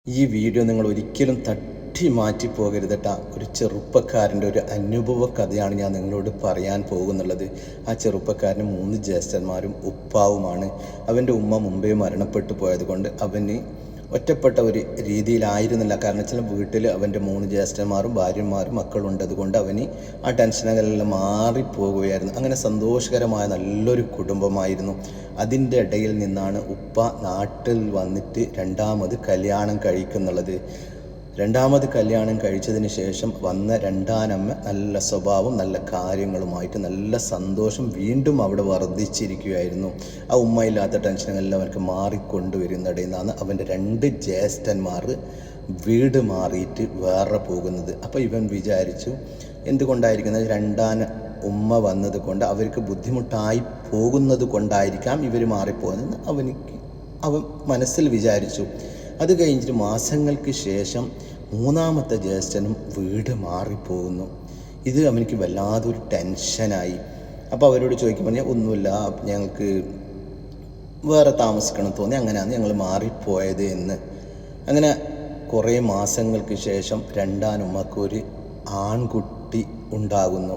ഈ വീഡിയോ നിങ്ങൾ ഒരിക്കലും തട്ടി മാറ്റി പോകരുതട്ട. ഒരു ചെറുപ്പക്കാരൻ്റെ ഒരു അനുഭവ കഥയാണ് ഞാൻ നിങ്ങളോട് പറയാൻ പോകുന്നുള്ളത്. ആ ചെറുപ്പക്കാരന് 3 ജ്യേഷ്ഠന്മാരും ഉപ്പാവുമാണ്. അവൻ്റെ ഉമ്മ മുമ്പേ മരണപ്പെട്ടു പോയത് കൊണ്ട് അവന് ഒറ്റപ്പെട്ട ഒരു രീതിയിലായിരുന്നില്ല. കാരണം വെച്ചാൽ വീട്ടിൽ അവൻ്റെ 3 ജ്യേഷ്ഠന്മാരും ഭാര്യമാരും മക്കളുണ്ട്. അതുകൊണ്ട് അവന് ആ ടെൻഷനുകളെല്ലാം മാറിപ്പോകുകയായിരുന്നു. അങ്ങനെ സന്തോഷകരമായ നല്ലൊരു കുടുംബമായിരുന്നു. അതിൻ്റെ ഇടയിൽ നിന്നാണ് ഉപ്പ നാട്ടിൽ വന്നിട്ട് രണ്ടാമത് കല്യാണം കഴിക്കുന്നുള്ളത്. രണ്ടാമത് കല്യാണം കഴിച്ചതിന് ശേഷം വന്ന രണ്ടാനമ്മ നല്ല സ്വഭാവം നല്ല കാര്യങ്ങളുമായിട്ട് നല്ല സന്തോഷം വീണ്ടും അവിടെ വർദ്ധിച്ചിരിക്കുകയായിരുന്നു. ആ ഉമ്മയില്ലാത്ത ടെൻഷനുകളെല്ലാം അവർക്ക് മാറിക്കൊണ്ടുവരുന്നിടയിൽ നിന്നാണ് അവൻ്റെ 2 ജ്യേഷ്ഠന്മാർ വീട് മാറിയിട്ട് വേറെ പോകുന്നത്. അപ്പോൾ ഇവൻ വിചാരിച്ചു എന്തുകൊണ്ടായിരിക്കുന്നത്, രണ്ടാന ഉമ്മ വന്നത് കൊണ്ട് അവർക്ക് ബുദ്ധിമുട്ടായി പോകുന്നത് കൊണ്ടായിരിക്കാം ഇവർ മാറിപ്പോകുന്നതെന്ന് അവൻ മനസ്സിൽ വിചാരിച്ചു. അത് കഴിഞ്ഞിട്ട് മാസങ്ങൾക്ക് ശേഷം 3ാമത്തെ ജ്യേഷ്ഠനും വീട് മാറിപ്പോകുന്നു. ഇത് അവനിക്ക് വല്ലാതൊരു ടെൻഷനായി. അപ്പോൾ അവരോട് ചോദിക്കുമ്പോൾ ഞാൻ ഒന്നുമില്ല, ഞങ്ങൾക്ക് വേറെ താമസിക്കണം തോന്നി, അങ്ങനെയാണ് ഞങ്ങൾ മാറിപ്പോയത് എന്ന്. അങ്ങനെ കുറേ മാസങ്ങൾക്ക് ശേഷം രണ്ടാനുമ്മക്കൊരു ആൺകുട്ടി ഉണ്ടാകുന്നു.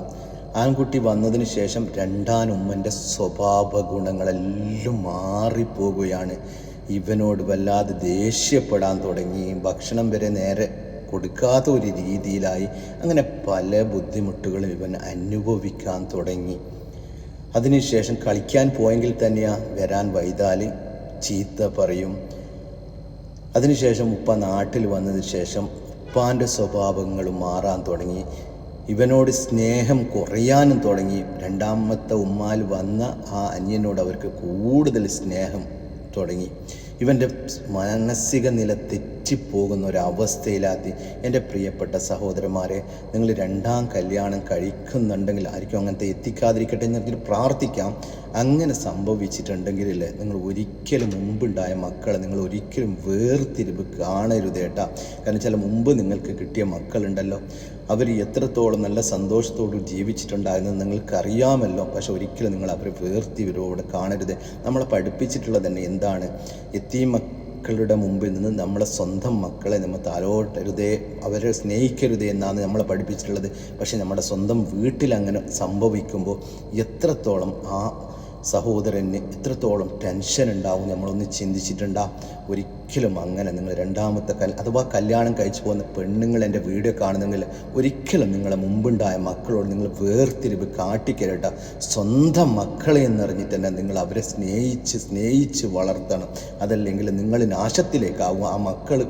ആൺകുട്ടി വന്നതിന് ശേഷം രണ്ടാനുമ്മൻ്റെ സ്വഭാവ ഗുണങ്ങളെല്ലാം മാറിപ്പോകുകയാണ്. ഇവനോട് വല്ലാതെ ദേഷ്യപ്പെടാൻ തുടങ്ങി. ഭക്ഷണം വരെ നേരെ കൊടുക്കാത്ത ഒരു രീതിയിലായി. അങ്ങനെ പല ബുദ്ധിമുട്ടുകളും ഇവൻ അനുഭവിക്കാൻ തുടങ്ങി. അതിനുശേഷം കളിക്കാൻ പോയെങ്കിൽ തന്നെയാ വരാൻ വൈതാൽ ചീത്ത പറയും. അതിനുശേഷം ഉപ്പ നാട്ടിൽ വന്നതിന് ശേഷം ഉപ്പാൻ്റെ സ്വഭാവങ്ങൾ മാറാൻ തുടങ്ങി. ഇവനോട് സ്നേഹം കുറയാനും തുടങ്ങി. രണ്ടാമത്തെ ഉമ്മാൽ വന്ന ആ അന്യനോട് അവർക്ക് കൂടുതൽ സ്നേഹം തുടങ്ങി. ഇവൻ്റെ മാനസിക നില തെറ്റിപ്പോകുന്ന ഒരവസ്ഥയിലാത്തി. എൻ്റെ പ്രിയപ്പെട്ട സഹോദരന്മാരെ, നിങ്ങൾ 2ാം കല്യാണം കഴിക്കുന്നുണ്ടെങ്കിൽ ആയിരിക്കും അങ്ങനത്തെ എത്തിക്കാതിരിക്കട്ടെ എന്ന് പ്രാർത്ഥിക്കാം. അങ്ങനെ സംഭവിച്ചിട്ടുണ്ടെങ്കിലല്ലേ നിങ്ങൾ ഒരിക്കലും മുമ്പുണ്ടായ മക്കളെ നിങ്ങൾ ഒരിക്കലും വേർതിരിവ് കാണരുതേട്ടാ. കാരണം ചില മുമ്പ് നിങ്ങൾക്ക് കിട്ടിയ മക്കളുണ്ടല്ലോ, അവർ എത്രത്തോളം നല്ല സന്തോഷത്തോട് ജീവിച്ചിട്ടുണ്ടായെന്ന് നിങ്ങൾക്കറിയാമല്ലോ. പക്ഷെ ഒരിക്കലും നിങ്ങൾ അവരെ വേർതിരിവോടെ കാണരുത്. നമ്മളെ പഠിപ്പിച്ചിട്ടുള്ളത് തന്നെ എന്താണ്, മക്കളുടെ മുമ്പിൽ നിന്ന് നമ്മളെ സ്വന്തം മക്കളെ നമ്മൾ താലോട്ടരുതേ, അവരെ സ്നേഹിക്കരുതേ എന്നാണ് നമ്മളെ പഠിപ്പിച്ചിട്ടുള്ളത്. പക്ഷെ നമ്മുടെ സ്വന്തം വീട്ടിൽ അങ്ങനെ സംഭവിക്കുമ്പോൾ എത്രത്തോളം ആ സഹോദരന് എത്രത്തോളം ടെൻഷൻ ഉണ്ടാവും നമ്മളൊന്ന് ചിന്തിച്ചിട്ടുണ്ടാ? ഒരിക്കലും അങ്ങനെ നിങ്ങൾ 2ാമത്തെ അഥവാ കല്യാണം കഴിച്ചു പോകുന്ന പെണ്ണുങ്ങൾ എൻ്റെ വീഡിയോ കാണുന്നെങ്കിൽ ഒരിക്കലും നിങ്ങളെ മുമ്പുണ്ടായ മക്കളോട് നിങ്ങൾ വേർതിരിവ് കാട്ടിക്കരട്ട. സ്വന്തം മക്കളെ എന്നറിഞ്ഞിട്ട് തന്നെ നിങ്ങൾ അവരെ സ്നേഹിച്ച് വളർത്തണം. അതല്ലെങ്കിൽ നിങ്ങൾ നാശത്തിലേക്കാവും. ആ മക്കൾ